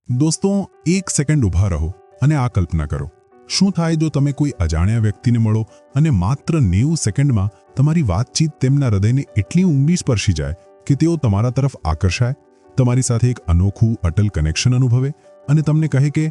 દોસ્તો, એક સેકન્ડ ઊભા રહો અને આ કલ્પના કરો, શું થાય જો તમે કોઈ અજાણ્યા વ્યક્તિને મળો અને માત્ર 90 સેકન્ડમાં તમારી વાતચીત તેમના હૃદયને એટલી ઊંડી સ્પર્શી જાય કે તેઓ તમારા તરફ આકર્ષાય, તમારી સાથે એક અનોખું અટલ કનેક્શન અનુભવે અને તમને કહે કે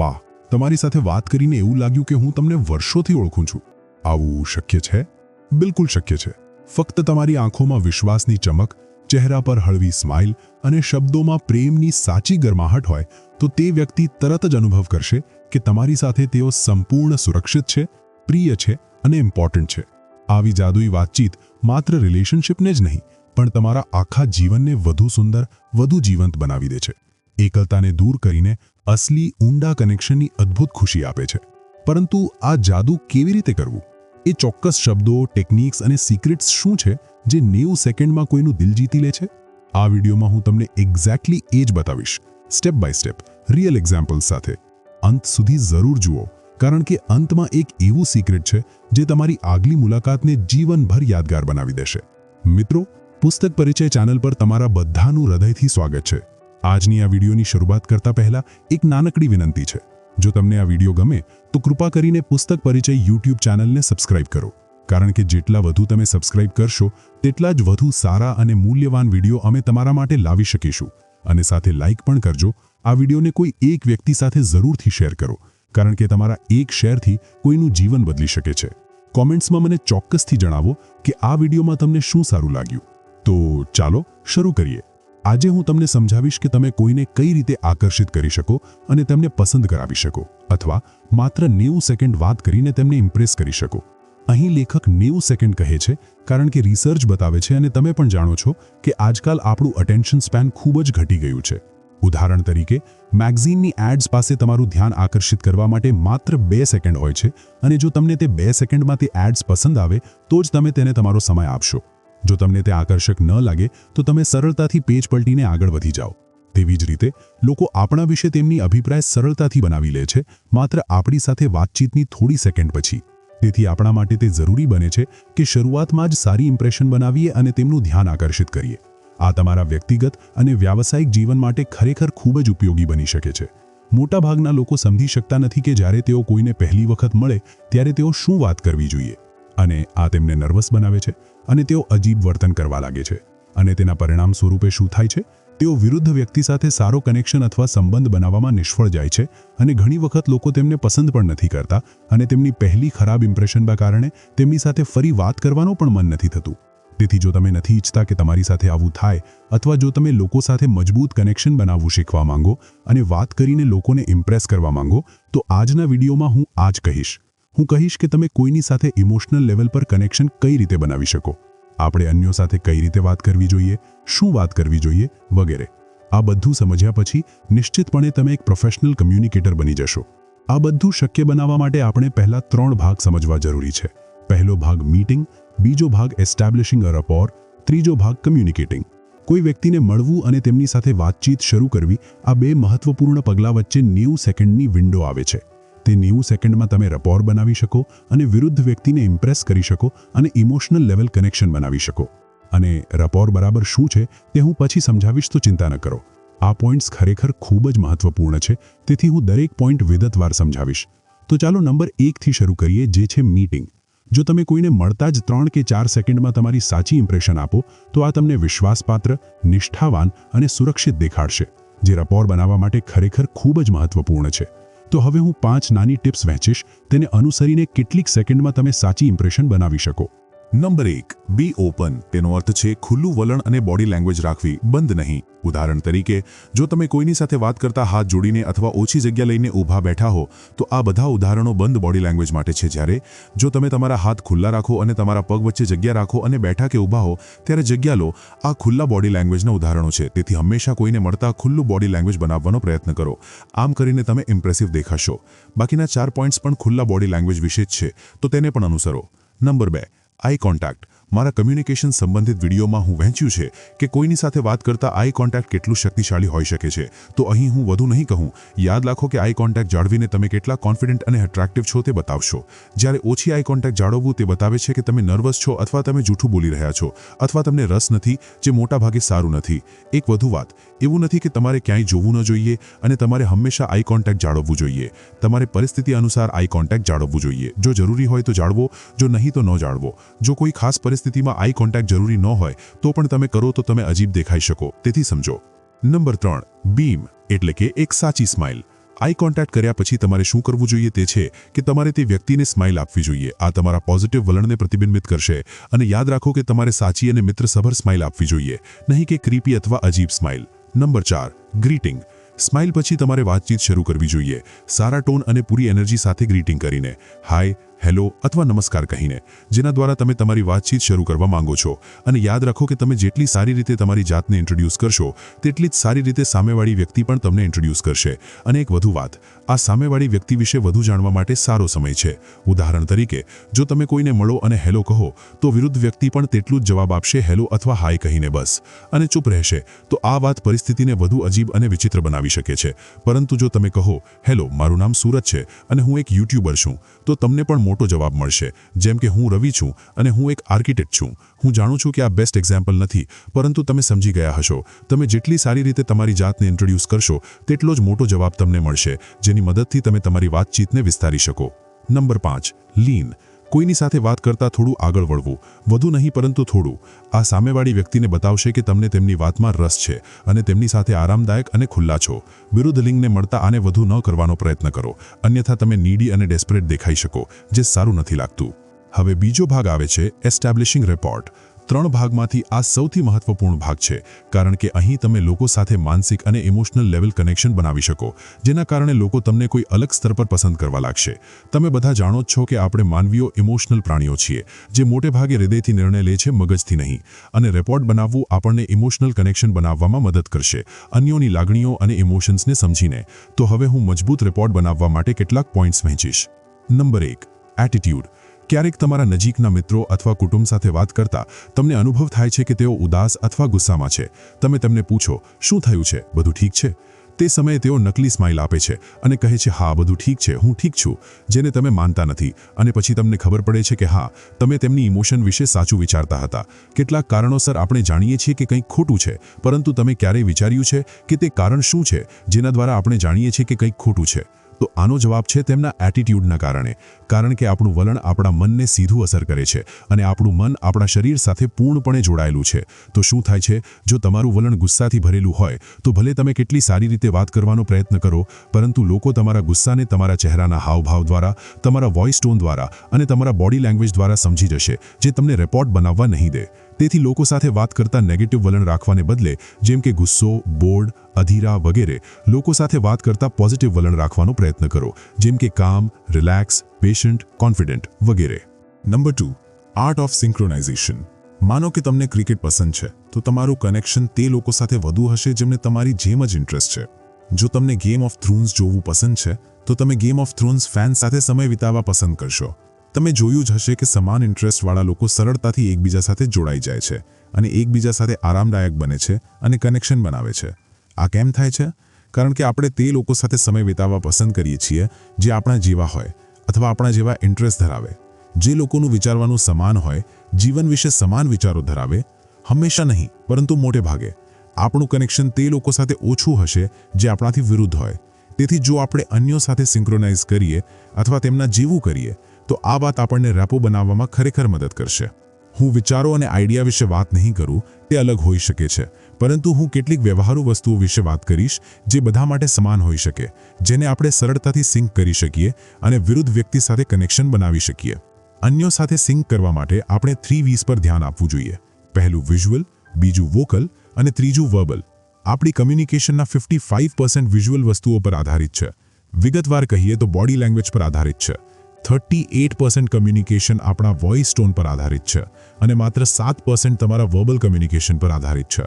વાહ, તમારી સાથે વાત કરીને એવું લાગ્યું કે હું તમને વર્ષોથી ઓળખું છું. આવું શક્ય છે? બિલકુલ શક્ય છે. ફક્ત તમારી આંખોમાં વિશ્વાસની ચમક, ચહેરા પર હળવી સ્માઇલ અને શબ્દોમાં પ્રેમની સાચી ગરમાહટ હોય તો તે વ્યક્તિ તરત જ અનુભવ કરશે કે તમારી સાથે તેઓ સંપૂર્ણ સુરક્ષિત છે, પ્રિય છે અને ઇમ્પોર્ટન્ટ છે. આવી જાદુઈ વાતચીત માત્ર રિલેશનશિપને જ નહીં પણ તમારા આખા જીવનને વધુ સુંદર, વધુ જીવંત બનાવી દે છે. એકલતાને દૂર કરીને અસલી ઊંડા કનેક્શનની અદ્ભુત ખુશી આપે છે. પરંતુ આ જાદુ કેવી રીતે કરવું? એ ચોક્કસ શબ્દો, ટેકનિક્સ અને સિક્રેટ્સ શું છે જે 90 સેકન્ડમાં કોઈનું દિલ જીતી લે છે? આ વિડીયોમાં હું તમને એક્ઝેક્ટલી એ જ બતાવીશ, step by step, real examples સાથે. અંત સુધી જરૂર જુઓ, કારણ કે અંતમાં એક એવું સિક્રેટ છે જે તમારી આગલી મુલાકાતને જીવનભર યાદગાર બનાવી દેશે. મિત્રો, પુસ્તક પરિચય ચેનલ પર તમારા બધાનું હૃદયથી સ્વાગત છે. આજની આ વિડીયોની શરૂઆત કરતા પહેલા એક નાનકડી વિનંતી છે. જો તમને આ વિડીયો ગમે તો કૃપા કરીને પુસ્તક પરિચય યુટ્યુબ ચેનલને સબસ્ક્રાઇબ કરો, કારણ કે જેટલા વધુ તમે સબસ્ક્રાઇબ કરશો તેટલા જ વધુ સારા અને મૂલ્યવાન વિડીયો અમે તમારા માટે લાવી શકીશું. અને સાથે લાઇક પણ કરજો. આ વિડીયોને કોઈ એક વ્યક્તિ સાથે જરૂરથી શેર કરો, કારણ કે તમારા એક શેરથી કોઈનું જીવન બદલી શકે છે. કોમેન્ટ્સમાં મને ચોક્કસથી જણાવો કે આ વિડીયોમાં તમને શું સારું લાગ્યું. તો ચાલો શરૂ કરીએ. આજે હું તમને સમજાવીશ કે તમે કોઈને કઈ રીતે આકર્ષિત કરી શકો અને તેમને પસંદ કરાવી શકો, અથવા માત્ર 90 સેકન્ડ વાત કરીને તેમને ઇમ્પ્રેસ કરી શકો. અહીં લેખક 90 સેકન્ડ કહે છે કારણ કે રિસર્ચ બતાવે છે અને તમે પણ જાણો છો કે આજકાલ આપણું અટેન્શન સ્પેન ખૂબ જ ઘટી ગયું છે. ઉદાહરણ તરીકે, મેગઝીનની એડ્સ પાસે તમારું ધ્યાન આકર્ષિત કરવા માટે માત્ર 2 સેકન્ડ હોય છે અને જો તમને તે 2 સેકન્ડમાં તે એડ્સ પસંદ આવે તો જ તમે તેને તમારો સમય આપશો. જો તમને તે આકર્ષક ન લાગે તો તમે સરળતાથી પેજ પલટીને આગળ વધી જાઓ. તેવી જ રીતે લોકો આપણા વિશે તેમની અભિપ્રાય સરળતાથી બનાવી લે છે માત્ર આપણી સાથે વાતચીતની થોડી સેકન્ડ પછી. તેથી આપણા માટે તે જરૂરી બને છે કે શરૂઆતમાં જ સારી ઇમ્પ્રેશન બનાવીએ અને તેમનું ધ્યાન આકર્ષિત કરીએ. આ તમારા વ્યક્તિગત અને વ્યાવસાયિક જીવન માટે ખરેખર ખૂબ જ ઉપયોગી બની શકે છે. મોટાભાગના લોકો સમજી શકતા નથી કે જ્યારે તેઓ કોઈને પહેલી વખત મળે ત્યારે તેઓ શું વાત કરવી જોઈએ, અને આ તેમને નર્વસ બનાવે છે અને તેઓ અજીબ વર્તન કરવા લાગે છે. અને તેના પરિણામ સ્વરૂપે શું થાય છે? તેઓ વિરુદ્ધ વ્યક્તિ સાથે સારો કનેક્શન અથવા સંબંધ બનાવવામાં નિષ્ફળ જાય છે અને ઘણી વખત લોકો તેમને પસંદ પણ નથી કરતા અને તેમની પહેલી ખરાબ ઇમ્પ્રેશનના કારણે તેમની સાથે ફરી વાત કરવાનો પણ મન નથી થતું. તેથી જો તમે નથી ઈચ્છતા કે તમારી સાથે આવું થાય, અથવા જો તમે લોકો સાથે મજબૂત કનેક્શન બનાવવું શીખવા માંગો અને વાત કરીને લોકોને ઇમ્પ્રેસ કરવા માંગો, તો આજના વિડીયોમાં હું આ જ કહીશ. હું કહીશ કે તમે કોઈની સાથે ઇમોશનલ લેવલ પર કનેક્શન કઈ રીતે બનાવી શકો, આપણે અન્યો સાથે કઈ રીતે વાત કરવી જોઈએ, શું વાત કરવી જોઈએ વગેરે. આ બધું સમજ્યા પછી નિશ્ચિતપણે તમે એક પ્રોફેશનલ કમ્યુનિકેટર બની જશો. આ બધું શક્ય બનાવવા માટે આપણે પહેલા 3 ભાગ સમજવા જરૂરી છે. પહેલો ભાગ મીટિંગ, બીજો ભાગ એસ્ટાબ્લિશિંગ અ રેપોર, ત્રીજો ભાગ કમ્યુનિકેટિંગ. કોઈ વ્યક્તિને મળવું અને તેમની સાથે વાતચીત શરૂ કરવી, આ 2 મહત્વપૂર્ણ પગલાં વચ્ચે 90 સેકન્ડની વિન્ડો આવે છે. તે 90 સેકન્ડમાં તમે રેપોર બનાવી શકો અને વિરુદ્ધ વ્યક્તિને ઇમ્પ્રેસ કરી શકો અને ઇમોશનલ લેવલ કનેક્શન બનાવી શકો. અને રેપોર બરાબર શું છે તે હું પછી સમજાવીશ, તો ચિંતા ન કરો. આ પોઈન્ટ્સ ખરેખર ખૂબ જ મહત્વપૂર્ણ છે, તેથી હું દરેક પોઈન્ટ વિગતવાર સમજાવીશ. તો ચાલો નંબર 1 થી શરૂ કરીએ, જે છે મીટિંગ. જો તમે કોઈને મળતા જ 3 કે 4 સેકન્ડમાં તમારી સાચી ઇમ્પ્રેશન આપો તો આ તમને વિશ્વાસપાત્ર, નિષ્ઠાવાન અને સુરક્ષિત દેખાડશે, જે રેપોર બનાવવા માટે ખરેખર ખૂબ જ મહત્વપૂર્ણ છે. તો હવે હું 5 નાની ટિપ્સ વહેંચીશ, તેને અનુસરીને કેટલીક સેકન્ડમાં તમે સાચી ઇમ્પ્રેશન બનાવી શકો. નંબર 1, બી ઓપન. તેનો અર્થ છે ખુલ્લું વલણ અને બોડી લેંગ્વેજ રાખવી, બંધ નહીં. ઉદાહરણ તરીકે, જો તમે કોઈની સાથે વાત કરતા હાથ જોડીને અથવા ઓછી જગ્યા લઈને ઊભા બેઠા હો તો આ બધા ઉદાહરણો બંધ બોડી લેંગ્વેજ માટે છે. જ્યારે જો તમે તમારા હાથ ખુલ્લા રાખો અને તમારા પગ વચ્ચે જગ્યા રાખો અને બેઠા કે ઊભા હો ત્યારે જગ્યા લો, આ ખુલ્લા બોડી લેંગ્વેજના ઉદાહરણો છે. તેથી હંમેશા કોઈને મળતા ખુલ્લું બોડી લેંગ્વેજ બનાવવાનો પ્રયત્ન કરો. આમ કરીને તમે ઇમ્પ્રેસિવ દેખાશો. બાકીના 4 પોઈન્ટ્સ પણ ખુલ્લા બોડી લેંગ્વેજ વિશે જ છે, તો તેને પણ અનુસરો. Number 2, eye contact. મારા કમ્યુનિકેશન સંબંધિત વિડીયોમાં હું વહેંચ્યું છે કે કોઈની સાથે વાત કરતા આઈ કોન્ટેક્ટ કેટલું શક્તિશાળી હોઈ શકે છે. તો અહીં હું વધુ નહીં કહું. યાદ રાખો કે આઈ કોન્ટેક્ટ જાળવીને તમે કેટલા કોન્ફિડન્ટ અને એટ્રેક્ટિવ છો તે બતાવશો. જ્યારે ઓછી આઈ કોન્ટેક્ટ જાળવવું તે બતાવે છે કે તમે નર્વસ છો અથવા તમે જૂઠું બોલી રહ્યા છો અથવા તમને રસ નથી, જે મોટાભાગે સારું નથી. એક વધુ વાત, એવું નથી કે તમારે ક્યાંય જોવું ન જોઈએ અને તમારે હંમેશા આઈ કોન્ટેક્ટ જાળવવું જોઈએ. તમારે પરિસ્થિતિ અનુસાર આઈ કોન્ટેક્ટ જાળવવું જોઈએ. જો જરૂરી હોય તો જાળવો, જો નહીં તો ન જાળવો. જો કોઈ ખાસ પરિસ્થિતિમાં આઈ કોન્ટેક્ટ જરૂરી ન હોય તો પણ તમે કરો તો તમે અજીબ દેખાઈ શકો, તેથી સમજો. નંબર 3, બીમ એટલે કે એક સાચી સ્માઇલ. આઈ કોન્ટેક્ટ કર્યા પછી તમારે શું કરવું જોઈએ તે છે કે તમારે તે વ્યક્તિને સ્માઇલ આપવી જોઈએ. આ તમારા પોઝિટિવ વલણને પ્રતિબિંબિત કરશે. અને યાદ રાખો કે તમારે સાચી અને મિત્રસભર સ્માઇલ આપવી જોઈએ, નહીં કે ક્રીપી અથવા અજીબ સ્માઇલ. Number 4, greeting. સ્માઇલ પછી તમારે વાતચીત શરૂ કરવી જોઈએ, સારા ટોન અને પૂરી એનર્જી સાથે ગ્રીટિંગ કરીને, હાય, હેલો અથવા નમસ્કાર કહીને, જેના દ્વારા તમે તમારી વાતચીત શરૂ કરવા માંગો છો. અને યાદ રાખો કે તમે જેટલી સારી રીતે તમારી જાતને ઇન્ટ્રોડ્યુસ કરશો તેટલી જ સારી રીતે સામેવાળી વ્યક્તિ પણ તમને ઇન્ટ્રોડ્યુસ કરશે. અને એક વધુ વાત, આ સામેવાળી વ્યક્તિ વિશે વધુ જાણવા માટે સારો સમય છે. ઉદાહરણ તરીકે, જો તમે કોઈને મળો અને હેલો કહો તો વિરુદ્ધ વ્યક્તિ પણ તેટલું જ જવાબ આપશે, હેલો અથવા હાય કહીને બસ, અને ચૂપ રહેશે. તો આ વાત પરિસ્થિતિને વધુ અજીબ અને વિચિત્ર બનાવી શકે છે. પરંતુ જો તમે કહો, હેલો, મારું નામ સુરત છે અને હું એક યુટ્યુબર છું, તો તમને પણ મોટો જવાબ મળશે, જેમ કે હું રવિ છું અને હું એક આર્કિટેક્ટ છું. હું જાણું છું કે આ બેસ્ટ એક્ઝામ્પલ નથી, પરંતુ તમે સમજી ગયા હશો. તમે જેટલી સારી રીતે તમારી જાતને ઇન્ટ્રોડ્યુસ કરશો તેટલો જ મોટો જવાબ તમને મળશે, જેની મદદથી તમે તમારી વાતચીતને વિસ્તારી શકો. નંબર 5, લીન. કોઈની સાથે વાત કરતા થોડું આગળ વળવું, વધુ નહીં પરંતુ થોડું. આ સામેવાળી વ્યક્તિને બતાવશે કે તમને તેમની વાતમાં રસ છે અને તેમની સાથે આરામદાયક અને ખુલ્લા છો. વિરુદ્ધ લિંગને મળતા આને વધુ ન કરવાનો પ્રયત્ન કરો, અન્યથા તમે નીડી અને ડેસ્પરેટ દેખાઈ શકો, જે સારું નથી લાગતું. હવે બીજો ભાગ આવે છે એસ્ટાબ્લિશિંગ રેપોર્ટ. 3 ભાગમાંથી આ સૌથી મહત્વપૂર્ણ ભાગ છે, કારણ કે અહીં તમે લોકો સાથે માનસિક અને ઇમોશનલ લેવલ કનેક્શન બનાવી શકો, જેના કારણે લોકો તમને કોઈ અલગ સ્તર પર પસંદ કરવા લાગશે. તમે બધા જાણો જ છો કે આપણે માનવીઓ ઇમોશનલ પ્રાણીઓ છીએ, જે મોટે ભાગે હૃદયથી નિર્ણય લે છે, મગજથી નહીં. અને રેપોર્ટ બનાવવું આપણને ઇમોશનલ કનેક્શન બનાવવામાં મદદ કરશે, અન્યોની લાગણીઓ અને ઇમોશન્સને સમજીને. તો હવે હું મજબૂત રેપોર્ટ બનાવવા માટે કેટલાક પોઈન્ટ્સ વહેંચીશ. Number 1, attitude. ક્યારેક તમારા નજીકના મિત્રો અથવા કુટુંબ સાથે વાત કરતા તમને અનુભવ થાય છે કે તેઓ ઉદાસ અથવા ગુસ્સામાં છે. તમે તેમને પૂછો, શું થયું છે, બધું ઠીક છે? તે સમયે તેઓ નકલી સ્માઇલ આપે છે અને કહે છે, હા, બધું ઠીક છે, હું ઠીક છું, જેને તમે માનતા નથી. અને પછી તમને ખબર પડે છે કે હા, તમે તેમની ઇમોશન વિશે સાચું વિચારતા હતા. કેટલાક કારણોસર આપણે જાણીએ છીએ કે કંઈક ખોટું છે, પરંતુ તમે ક્યારેય વિચાર્યું છે કે તે કારણ શું છે જેના દ્વારા આપણે જાણીએ છીએ કે કંઈક ખોટું છે? તો આનો જવાબ છે તેમના એટીટ્યુડના કારણે. કારણ કે આપણું વલણ આપણા મનને સીધું અસર કરે છે અને આપણું મન આપણા શરીર સાથે પૂર્ણપણે જોડાયેલું છે. તો શું થાય છે, જો તમારું વલણ ગુસ્સાથી ભરેલું હોય તો ભલે તમે કેટલી સારી રીતે વાત કરવાનો પ્રયત્ન કરો, પરંતુ લોકો તમારા ગુસ્સાને તમારા ચહેરાના હાવભાવ દ્વારા, તમારા વોઇસ ટોન દ્વારા અને તમારા બોડી લેંગ્વેજ દ્વારા સમજી જશે, જે તમને રેપોર્ટ બનાવવા નહીં દે. તેથી લોકો સાથે વાત કરતા નેગેટિવ વલણ રાખવાને બદલે, જેમ કે ગુસ્સો, બોર્ડ, અધીરા વગેરે, લોકો સાથે વાત કરતા પોઝિટિવ વલણ રાખવાનો પ્રયત્ન કરો, જેમ કે કામ, રિલેક્સ, પેશન્ટ, કોન્ફિડન્ટ વગેરે. Number 2, art of synchronisation. માનો કે તમને ક્રિકેટ પસંદ છે, તો તમારું કનેક્શન તે લોકો સાથે વધુ હશે જેમને તમારી જેમ જ ઇન્ટરેસ્ટ છે. જો તમને ગેમ ઓફ થ્રોન્સ જોવું પસંદ છે, તો તમે ગેમ ઓફ થ્રોન્સ ફેન સાથે સમય વિતાવવા પસંદ કરશો. તમે જોયું જ હશે કે સમાન ઇન્ટરેસ્ટવાળા લોકો સરળતાથી એકબીજા સાથે જોડાઈ જાય છે અને એકબીજા સાથે આરામદાયક બને છે અને કનેક્શન બનાવે છે. આ કેમ થાય છે? કારણ કે આપણે તે લોકો સાથે સમય વિતાવવા પસંદ કરીએ છીએ જે આપણા જેવા હોય અથવા આપણા જેવા ઇન્ટરેસ્ટ ધરાવે, જે લોકોનું વિચારવાનું સમાન હોય, જીવન વિશે સમાન વિચારો ધરાવે. હંમેશા નહીં, પરંતુ મોટે ભાગે આપણું કનેક્શન તે લોકો સાથે ઓછું હશે જે આપણાથી વિરુદ્ધ હોય. તેથી જો આપણે અન્યો સાથે સિંક્રોનાઇઝ કરીએ અથવા તેમના જેવું કરીએ, તો આ વાત આપણને રેપો બનાવવામાં ખરેખર મદદ કરશે. હું વિચારો અને આઈડિયા વિશે વાત નહીં કરું, તે અલગ હોઈ શકે છે, પરંતુ હું કેટલીક વ્યવહારુ વસ્તુઓ વિશે વાત કરીશ જે બધા માટે સમાન હોઈ શકે, જેને આપણે સરળતાથી સિંક કરી શકીએ અને વિરુદ્ધ વ્યક્તિ સાથે કનેક્શન બનાવી શકીએ. અન્યો સાથે સિંક કરવા માટે આપણે 3 V's પર ધ્યાન આપવું જોઈએ. પહેલું વિઝ્યુઅલ, બીજું વોકલ અને ત્રીજું વર્બલ. આપણી કમ્યુનિકેશનના 55% વિઝ્યુઅલ વસ્તુઓ પર આધારિત છે. વિગતવાર કહીએ તો બોડી લેંગ્વેજ પર આધારિત છે. 38% કમ્યુનિકેશન આપણા વોઇસ ટોન પર આધારિત છે અને માત્ર 7% તમારા વર્બલ કમ્યુનિકેશન પર આધારિત છે.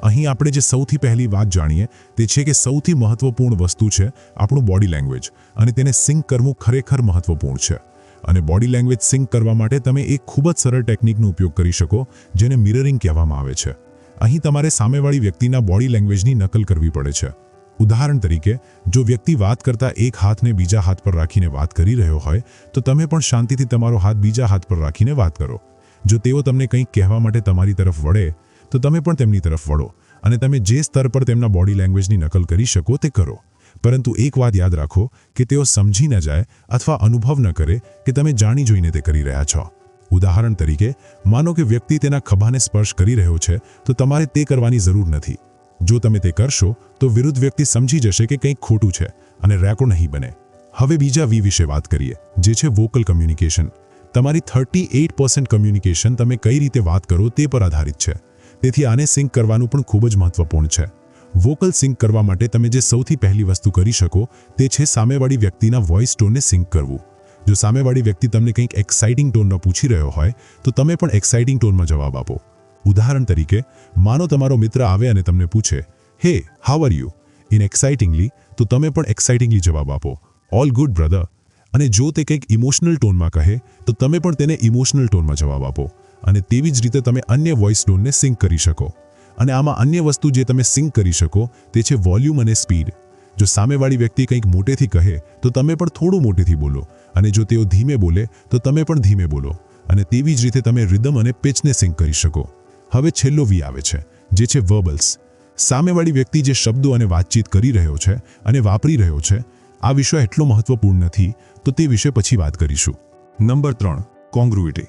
અહીં આપણે જે સૌથી પહેલી વાત જાણીએ તે છે કે સૌથી મહત્વપૂર્ણ વસ્તુ છે આપણું બોડી લેંગ્વેજ, અને તેને સિંક કરવું ખરેખર મહત્વપૂર્ણ છે. અને બોડી લેંગ્વેજ સિંક કરવા માટે તમે એક ખૂબ જ સરળ ટેકનિકનો ઉપયોગ કરી શકો, જેને મિરરિંગ કહેવામાં આવે છે. અહીં તમારે સામેવાળી વ્યક્તિના બોડી લેંગ્વેજની નકલ કરવી પડે છે. ઉદાહરણ તરીકે, જો વ્યક્તિ વાત કરતા એક હાથને બીજા હાથ પર રાખીને વાત કરી રહ્યો હોય, તો તમે પણ શાંતિથી તમારો હાથ બીજા હાથ પર રાખીને વાત કરો. જો તેઓ તમને કંઈક કહેવા માટે તમારી તરફ વળે, તો તમે પણ તેમની તરફ વળો અને તમે જે સ્તર પર તેમના બોડી લેંગ્વેજની નકલ કરી શકો તે કરો. પરંતુ એક વાત યાદ રાખો કે તેઓ સમજી ન જાય અથવા અનુભવ ન કરે કે તમે જાણી જોઈને તે કરી રહ્યા છો. ઉદાહરણ તરીકે, માનો કે વ્યક્તિ તેના ખભાને સ્પર્શ કરી રહ્યો છે, તો તમારે તે કરવાની જરૂર નથી. જો તમે તે કરશો તો વિરુદ્ધ વ્યક્તિ સમજી જશે કે કંઈક ખોટું છે અને રેકો નહીં બને. હવે બીજા વી વિશે વાત કરીએ, જે છે વોકલ કમ્યુનિકેશન. તમારી 38% કમ્યુનિકેશન તમે કઈ રીતે વાત કરો તે પર આધારિત છે. તેથી આને સિંક કરવાનું પણ ખૂબ જ મહત્વપૂર્ણ છે. વોકલ સિંક કરવા માટે તમે જે સૌથી પહેલી વસ્તુ કરી શકો તે છે સામેવાળી વ્યક્તિના વોઇસ ટોનને સિંક કરવું. જો સામેવાળી વ્યક્તિ તમને કંઈક એક્સાઇટિંગ ટોનમાં પૂછી રહ્યો હોય, તો તમે પણ એક્સાઇટિંગ ટોનમાં જવાબ આપો. ઉદાહરણ તરીકે, માનો તમારો મિત્ર આવે અને તમને પૂછે, "હે, હાઉ આર યુ?" ઇન એક્સાઇટિંગલી, તો તમે પણ એક્સાઇટિંગલી જવાબ આપો, "ઓલ ગુડ બ્રધર." અને જો તે કંઈક ઇમોશનલ ટોનમાં કહે, તો તમે પણ તેને ઇમોશનલ ટોનમાં જવાબ આપો. અને તેવી જ રીતે તમે અન્ય વોઇસ ટોનને સિંક કરી શકો. અને આમાં અન્ય વસ્તુ જે તમે સિંક કરી શકો તે છે વોલ્યુમ અને સ્પીડ. જો સામેવાળી વ્યક્તિ કંઈક મોટેથી કહે, તો તમે પણ થોડું મોટેથી બોલો, અને જો તેઓ ધીમે બોલે, તો તમે પણ ધીમે બોલો. અને તેવી જ રીતે તમે રિધમ અને પિચને સિંક કરી શકો. હવે છેલ્લો વી આવે છે, જે છે વર્બલ્સ. સામેવાળી વ્યક્તિ જે શબ્દો અને વાતચીત કરી રહ્યો છે અને વાપરી રહ્યો છે, આ વિષય એટલો મહત્વપૂર્ણ નથી, તો તે વિશે પછી વાત કરીશું. નંબર 3, કોંગ્રુઇટી.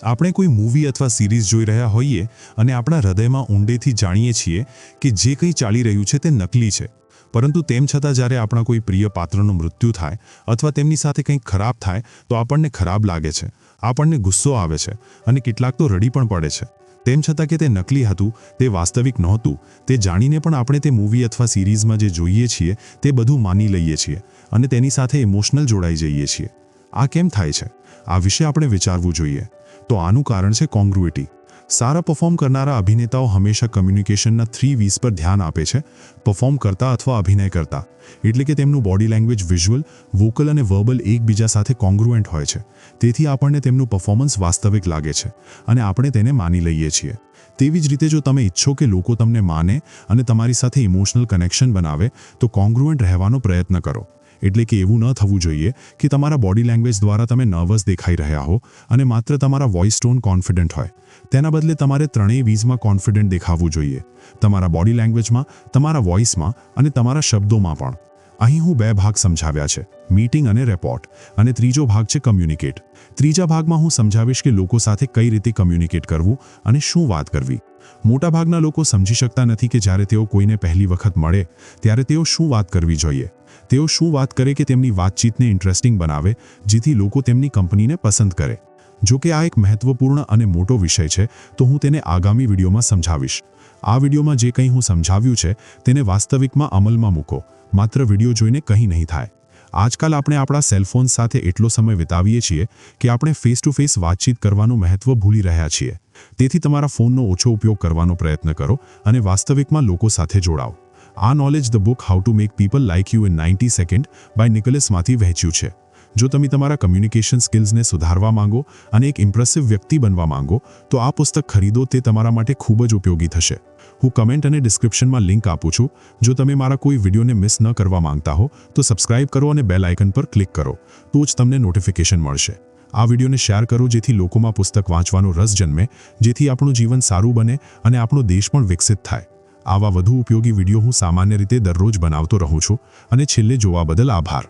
આપણે કોઈ મૂવી અથવા સિરીઝ જોઈ રહ્યા હોઈએ અને આપણા હૃદયમાં ઊંડેથી જાણીએ છીએ કે જે કંઈ ચાલી રહ્યું છે તે નકલી છે. પરંતુ તેમ છતાં જ્યારે આપણા કોઈ પ્રિય પાત્રનું મૃત્યુ થાય અથવા તેમની સાથે કંઈક ખરાબ થાય, તો આપણને ખરાબ લાગે છે, આપણને ગુસ્સો આવે છે અને કેટલાક તો રડી પણ પડે છે. તેમ છતાં કે તે નકલી હતું, તે વાસ્તવિક નહોતું, તે જાણીને પણ આપણે તે મૂવી અથવા સિરીઝમાં જે જોઈએ છીએ તે બધું માની લઈએ છીએ અને તેની સાથે ઇમોશનલ જોડાઈ જઈએ છીએ. આ કેમ થાય છે? આ વિશે આપણે વિચારવું જોઈએ. તો આનું કારણ છે કોંગ્રુઇટી. સારા પરફોર્મ કરનારા અભિનેતાઓ હંમેશા કમ્યુનિકેશનના 3 V's પર ધ્યાન આપે છે. પરફોર્મ કરતા અથવા અભિનય કરતા, એટલે કે તેમનું બોડી લેંગ્વેજ વિઝ્યુઅલ, વોકલ અને વર્બલ એકબીજા સાથે કોંગ્રુએન્ટ હોય છે. તેથી આપણને તેમનું પરફોર્મન્સ વાસ્તવિક લાગે છે અને આપણે તેને માની લઈએ છીએ. તેવી જ રીતે જો તમે ઈચ્છો કે લોકો તમને માને અને તમારી સાથે ઇમોશનલ કનેક્શન બનાવે, તો કોંગ્રુએન્ટ રહેવાનો પ્રયત્ન કરો. એટલે કે એવું ન થવું જોઈએ કે તમારા બોડી લેંગ્વેજ દ્વારા તમે નર્વસ દેખાઈ રહ્યા હો અને માત્ર તમારા વોઇસ ટોન કોન્ફિડન્ટ હોય. તેના બદલે તમારે 3 V'માં કોન્ફિડન્ટ દેખાવું જોઈએ. તમારા બોડી લેંગ્વેજમાં, તમારા વોઇસમાં અને તમારા શબ્દોમાં પણ. અહીં હું 2 ભાગ સમજાવ્યા છે, મીટિંગ અને રેપોર્ટ, અને ત્રીજો ભાગ છે કમ્યુનિકેટ. ત્રીજા ભાગમાં હું સમજાવીશ કે લોકો સાથે કઈ રીતે કમ્યુનિકેટ કરવું અને શું વાત કરવી. મોટાભાગના લોકો સમજી શકતા નથી કે જ્યારે તેઓ કોઈને પહેલી વખત મળે ત્યારે તેઓ શું વાત કરવી જોઈએ. તેઓ શું વાત કરે કે તેમની વાતચીતને ઇન્ટરેસ્ટિંગ બનાવે, જેથી લોકો તેમની કંપનીને પસંદ કરે. જો કે આ એક મહત્વપૂર્ણ અને મોટો વિષય છે, તો હું તેને આગામી વિડીયોમાં સમજાવીશ. આ વિડીયોમાં જે કંઈ હું સમજાવ્યું છે તેને વાસ્તવિકમાં અમલમાં મૂકો. માત્ર વિડીયો જોઈને કંઈ નહીં થાય. આજકાલ આપણે આપણા સેલફોન સાથે એટલો સમય વિતાવીએ છીએ કે આપણે ફેસ ટુ ફેસ વાતચીત કરવાનું મહત્વ ભૂલી રહ્યા છીએ. તેથી તમારા ફોનનો ઓછો ઉપયોગ કરવાનો પ્રયત્ન કરો અને વાસ્તવિકમાં લોકો સાથે જોડાઓ. આ knowledge the book how to make people like you in 90 second by નિકોલસમાંથી વહેંચ્યું છે. જો તમે તમારા કમ્યુનિકેશન સ્કિલ્સને સુધારવા માંગો અને એક ઇમ્પ્રેસિવ વ્યક્તિ બનવા માંગો, તો આ પુસ્તક ખરીદો. તે તમારા માટે ખૂબ જ ઉપયોગી થશે. હું કમેન્ટ અને ડિસ્ક્રિપ્શનમાં લિંક આપું છું. જો તમે મારા કોઈ વિડીયોને મિસ ન કરવા માંગતા હો, તો સબસ્ક્રાઇબ કરો અને બેલ આઇકન પર ક્લિક કરો, તો જ તમને નોટિફિકેશન મળશે. આ વિડીયોને શેર કરો જેથી લોકોમાં પુસ્તક વાંચવાનો રસ જન્મે, જેથી આપણું જીવન સારું બને અને આપણો દેશ પણ વિકસિત થાય. આવા વધુ ઉપયોગી વિડીયો હું સામાન્ય રીતે દરરોજ બનાવતો રહું છું અને છેલ્લે જોવા બદલ આભાર.